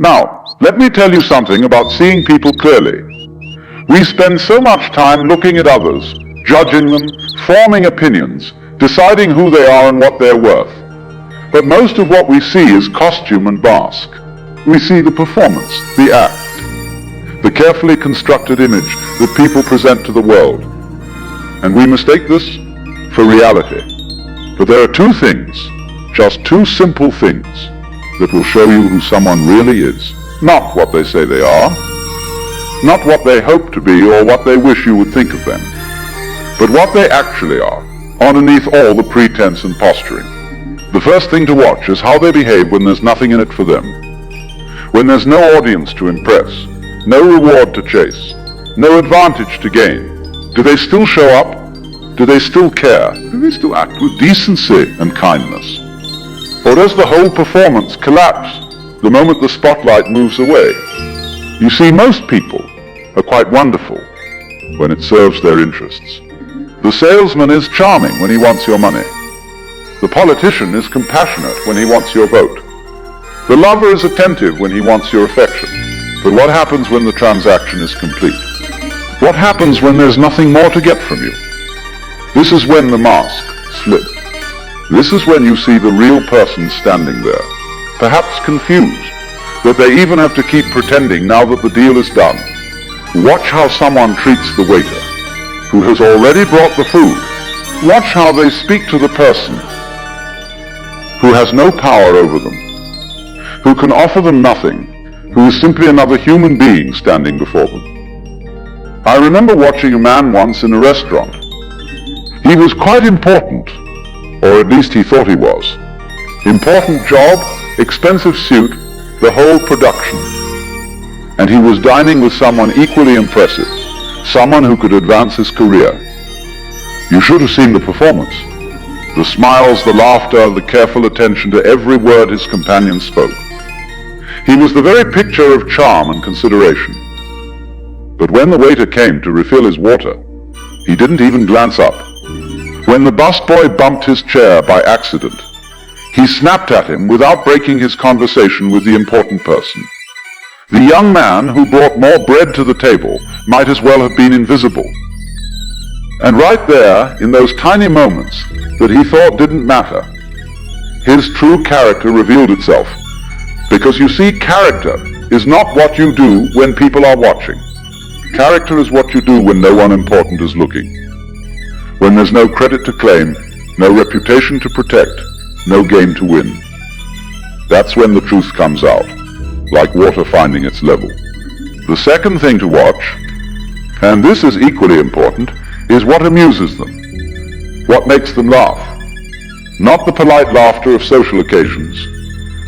Now, let me tell you something about seeing people clearly. We spend so much time looking at others, judging them, forming opinions, deciding who they are and what they're worth. But most of what we see is costume and mask. We see the performance, the act, the carefully constructed image that people present to the world. And we mistake this for reality. But there are two things, just two simple things, that will show you who someone really is. Not what they say they are, not what they hope to be or what they wish you would think of them, but what they actually are, underneath all the pretense and posturing. The first thing to watch is how they behave when there's nothing in it for them. When there's no audience to impress, no reward to chase, no advantage to gain. Do they still show up? Do they still care? Do they still act with decency and kindness? Or does the whole performance collapse the moment the spotlight moves away? You see, most people are quite wonderful when it serves their interests. The salesman is charming when he wants your money. The politician is compassionate when he wants your vote. The lover is attentive when he wants your affection. But what happens when the transaction is complete? What happens when there's nothing more to get from you? This is when the mask slips. This is when you see the real person standing there, perhaps confused that they even have to keep pretending now that the deal is done. Watch how someone treats the waiter who has already brought the food. Watch how they speak to the person who has no power over them, who can offer them nothing, who is simply another human being standing before them. I remember watching a man once in a restaurant. He was quite important, or at least he thought he was. Important job, expensive suit, the whole production. And he was dining with someone equally impressive, someone who could advance his career. You should have seen the performance. The smiles, the laughter, the careful attention to every word his companion spoke. He was the very picture of charm and consideration. But when the waiter came to refill his water, he didn't even glance up. When the busboy bumped his chair by accident, he snapped at him without breaking his conversation with the important person. The young man who brought more bread to the table might as well have been invisible. And right there, in those tiny moments that he thought didn't matter, his true character revealed itself. Because you see, character is not what you do when people are watching. Character is what you do when no one important is looking. When there's no credit to claim, no reputation to protect, no game to win. That's when the truth comes out, like water finding its level. The second thing to watch, and this is equally important, is what amuses them, what makes them laugh. Not the polite laughter of social occasions,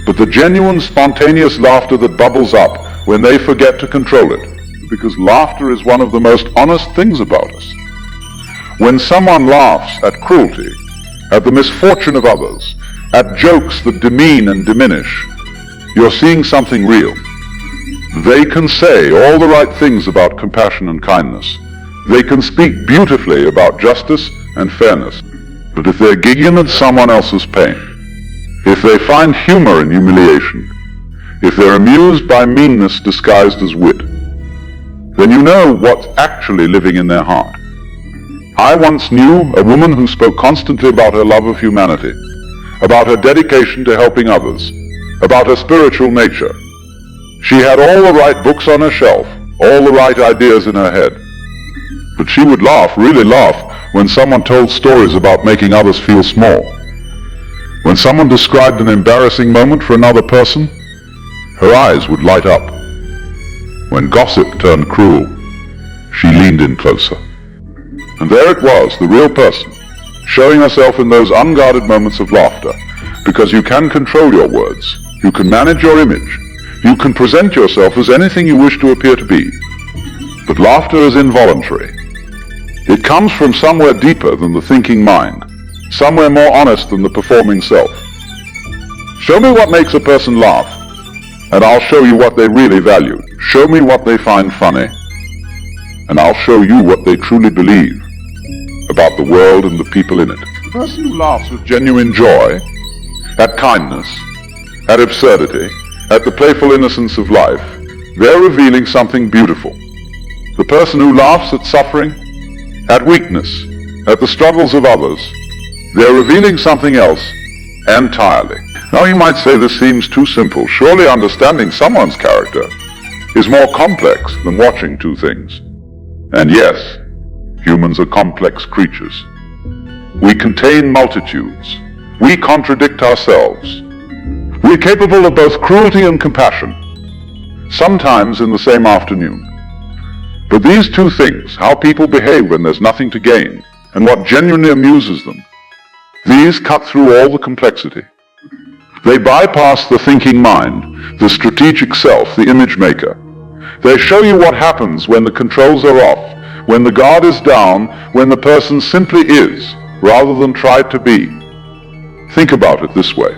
but the genuine, spontaneous laughter that bubbles up when they forget to control it, because laughter is one of the most honest things about us. When someone laughs at cruelty, at the misfortune of others, at jokes that demean and diminish, you're seeing something real. They can say all the right things about compassion and kindness. They can speak beautifully about justice and fairness. But if they're giggling at someone else's pain, if they find humor in humiliation, if they're amused by meanness disguised as wit, then you know what's actually living in their heart. I once knew a woman who spoke constantly about her love of humanity, about her dedication to helping others, about her spiritual nature. She had all the right books on her shelf, all the right ideas in her head. But she would laugh, really laugh, when someone told stories about making others feel small. When someone described an embarrassing moment for another person, her eyes would light up. When gossip turned cruel, she leaned in closer. And there it was, the real person, showing herself in those unguarded moments of laughter, because you can control your words, you can manage your image, you can present yourself as anything you wish to appear to be. But laughter is involuntary. It comes from somewhere deeper than the thinking mind, somewhere more honest than the performing self. Show me what makes a person laugh, and I'll show you what they really value. Show me what they find funny, and I'll show you what they truly believe about the world and the people in it. The person who laughs with genuine joy, at kindness, at absurdity, at the playful innocence of life, they're revealing something beautiful. The person who laughs at suffering, at weakness, at the struggles of others, they're revealing something else entirely. Now you might say this seems too simple. Surely understanding someone's character is more complex than watching two things. And yes, humans are complex creatures. We contain multitudes. We contradict ourselves. We're capable of both cruelty and compassion, sometimes in the same afternoon. But these two things, how people behave when there's nothing to gain, and what genuinely amuses them, these cut through all the complexity. They bypass the thinking mind, the strategic self, the image maker. They show you what happens when the controls are off, when the guard is down, when the person simply is, rather than tried to be. Think about it this way.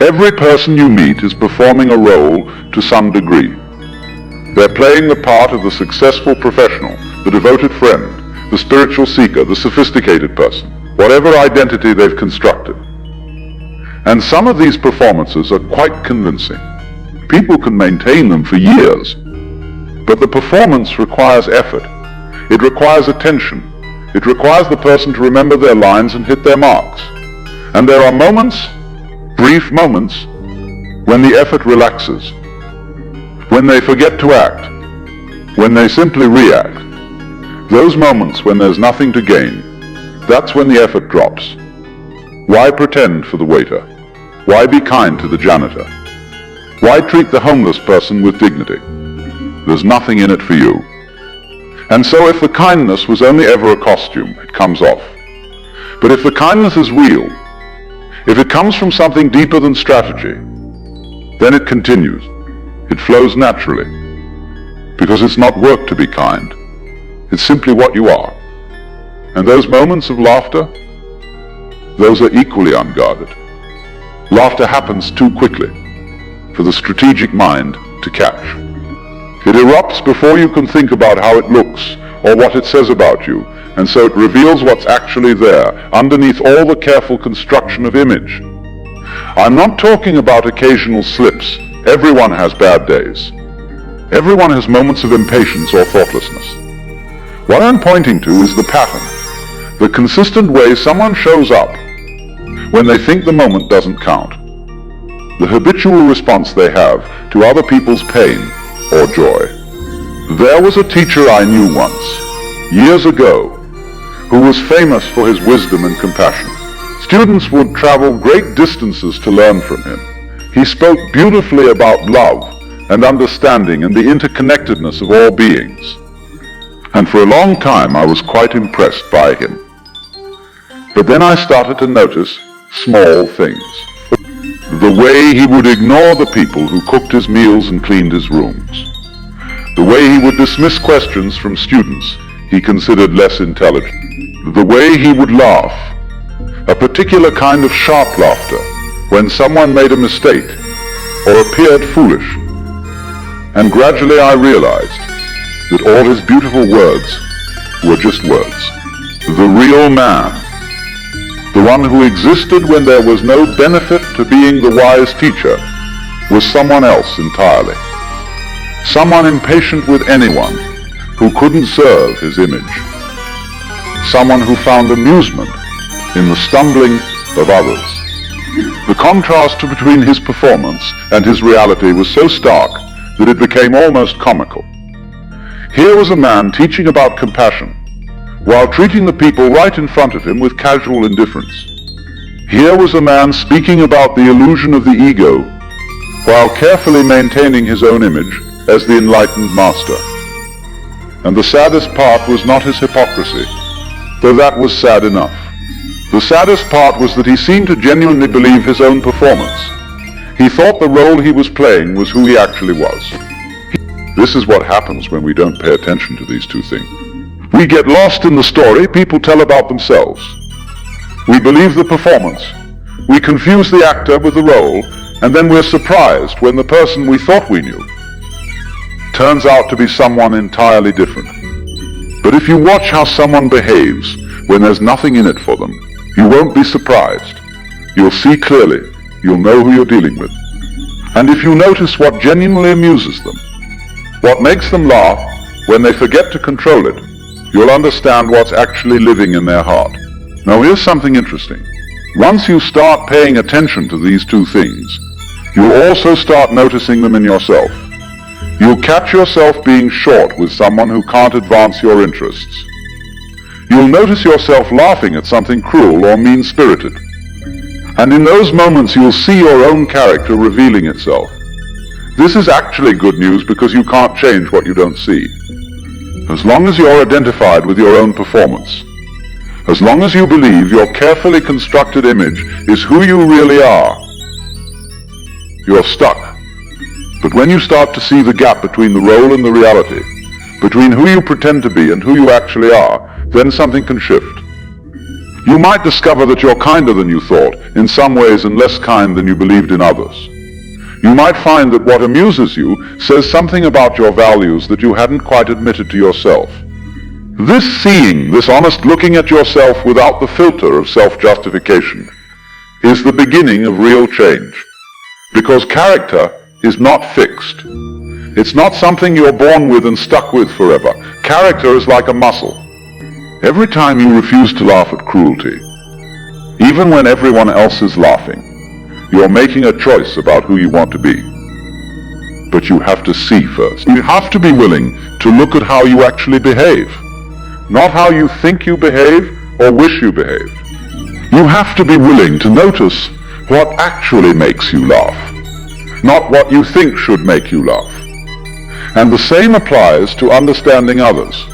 Every person you meet is performing a role to some degree. They're playing the part of the successful professional, the devoted friend, the spiritual seeker, the sophisticated person, whatever identity they've constructed. And some of these performances are quite convincing. People can maintain them for years. But the performance requires effort. It requires attention. It requires the person to remember their lines and hit their marks. And there are moments, brief moments, when the effort relaxes, when they forget to act, when they simply react. Those moments when there's nothing to gain, that's when the effort drops. Why pretend for the waiter? Why be kind to the janitor? Why treat the homeless person with dignity? There's nothing in it for you. And so if the kindness was only ever a costume, it comes off. But if the kindness is real, if it comes from something deeper than strategy, then it continues. It flows naturally. Because it's not work to be kind. It's simply what you are. And those moments of laughter, those are equally unguarded. Laughter happens too quickly for the strategic mind to catch. It erupts before you can think about how it looks or what it says about you, and so it reveals what's actually there, underneath all the careful construction of image. I'm not talking about occasional slips. Everyone has bad days. Everyone has moments of impatience or thoughtlessness. What I'm pointing to is the pattern, the consistent way someone shows up when they think the moment doesn't count, the habitual response they have to other people's pain or joy. There was a teacher I knew once, years ago, who was famous for his wisdom and compassion. Students would travel great distances to learn from him. He spoke beautifully about love and understanding and the interconnectedness of all beings. And for a long time I was quite impressed by him. But then I started to notice small things. The way he would ignore the people who cooked his meals and cleaned his rooms. The way he would dismiss questions from students he considered less intelligent. The way he would laugh, a particular kind of sharp laughter, when someone made a mistake or appeared foolish. And gradually I realized that all his beautiful words were just words. The real man, the one who existed when there was no benefit to being the wise teacher, was someone else entirely. Someone impatient with anyone who couldn't serve his image. Someone who found amusement in the stumbling of others. The contrast between his performance and his reality was so stark that it became almost comical. Here was a man teaching about compassion, while treating the people right in front of him with casual indifference. Here was a man speaking about the illusion of the ego, while carefully maintaining his own image as the enlightened master. And the saddest part was not his hypocrisy, though that was sad enough. The saddest part was that he seemed to genuinely believe his own performance. He thought the role he was playing was who he actually was. This is what happens when we don't pay attention to these two things. We get lost in the story people tell about themselves. We believe the performance. We confuse the actor with the role, and then we're surprised when the person we thought we knew turns out to be someone entirely different. But if you watch how someone behaves when there's nothing in it for them, you won't be surprised. You'll see clearly. You'll know who you're dealing with. And if you notice what genuinely amuses them, what makes them laugh when they forget to control it, you'll understand what's actually living in their heart. Now here's something interesting. Once you start paying attention to these two things, you'll also start noticing them in yourself. You'll catch yourself being short with someone who can't advance your interests. You'll notice yourself laughing at something cruel or mean-spirited. And in those moments you'll see your own character revealing itself. This is actually good news because you can't change what you don't see. As long as you're identified with your own performance, as long as you believe your carefully constructed image is who you really are, you're stuck. But when you start to see the gap between the role and the reality, between who you pretend to be and who you actually are, then something can shift. You might discover that you're kinder than you thought in some ways and less kind than you believed in others. You might find that what amuses you says something about your values that you hadn't quite admitted to yourself. This seeing, this honest looking at yourself without the filter of self-justification, is the beginning of real change. Because character is not fixed. It's not something you're born with and stuck with forever. Character is like a muscle. Every time you refuse to laugh at cruelty, even when everyone else is laughing, you're making a choice about who you want to be. But you have to see first. You have to be willing to look at how you actually behave, not how you think you behave or wish you behaved. You have to be willing to notice what actually makes you laugh, not what you think should make you laugh. And the same applies to understanding others.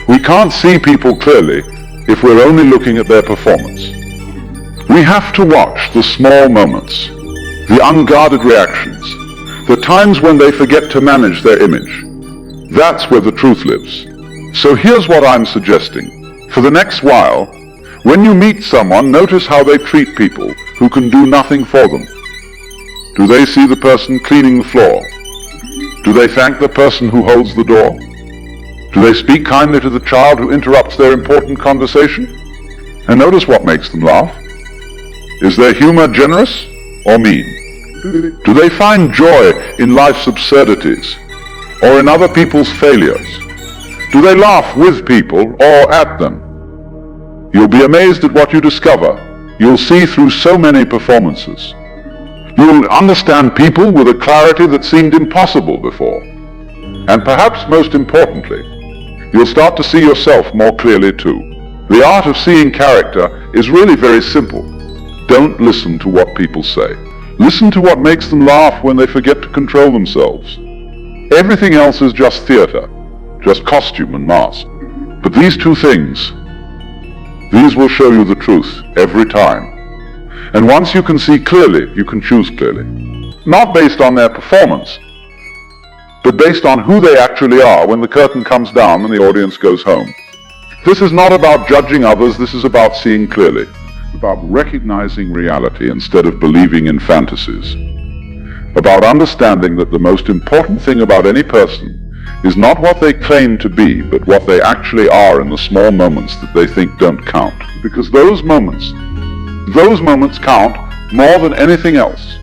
We can't see people clearly if we're only looking at their performance. We have to watch the small moments, the unguarded reactions, the times when they forget to manage their image. That's where the truth lives. So here's what I'm suggesting. For the next while, when you meet someone, notice how they treat people who can do nothing for them. Do they see the person cleaning the floor? Do they thank the person who holds the door? Do they speak kindly to the child who interrupts their important conversation? And notice what makes them laugh. Is their humor generous or mean? Do they find joy in life's absurdities or in other people's failures? Do they laugh with people or at them? You'll be amazed at what you discover. You'll see through so many performances. You'll understand people with a clarity that seemed impossible before. And perhaps most importantly, you'll start to see yourself more clearly too. The art of seeing character is really very simple. Don't listen to what people say. Listen to what makes them laugh when they forget to control themselves. Everything else is just theater, just costume and mask. But these two things, these will show you the truth every time. And once you can see clearly, you can choose clearly. Not based on their performance, but based on who they actually are when the curtain comes down and the audience goes home. This is not about judging others, this is about seeing clearly, about recognizing reality instead of believing in fantasies, about understanding that the most important thing about any person is not what they claim to be, but what they actually are in the small moments that they think don't count. Because those moments count more than anything else.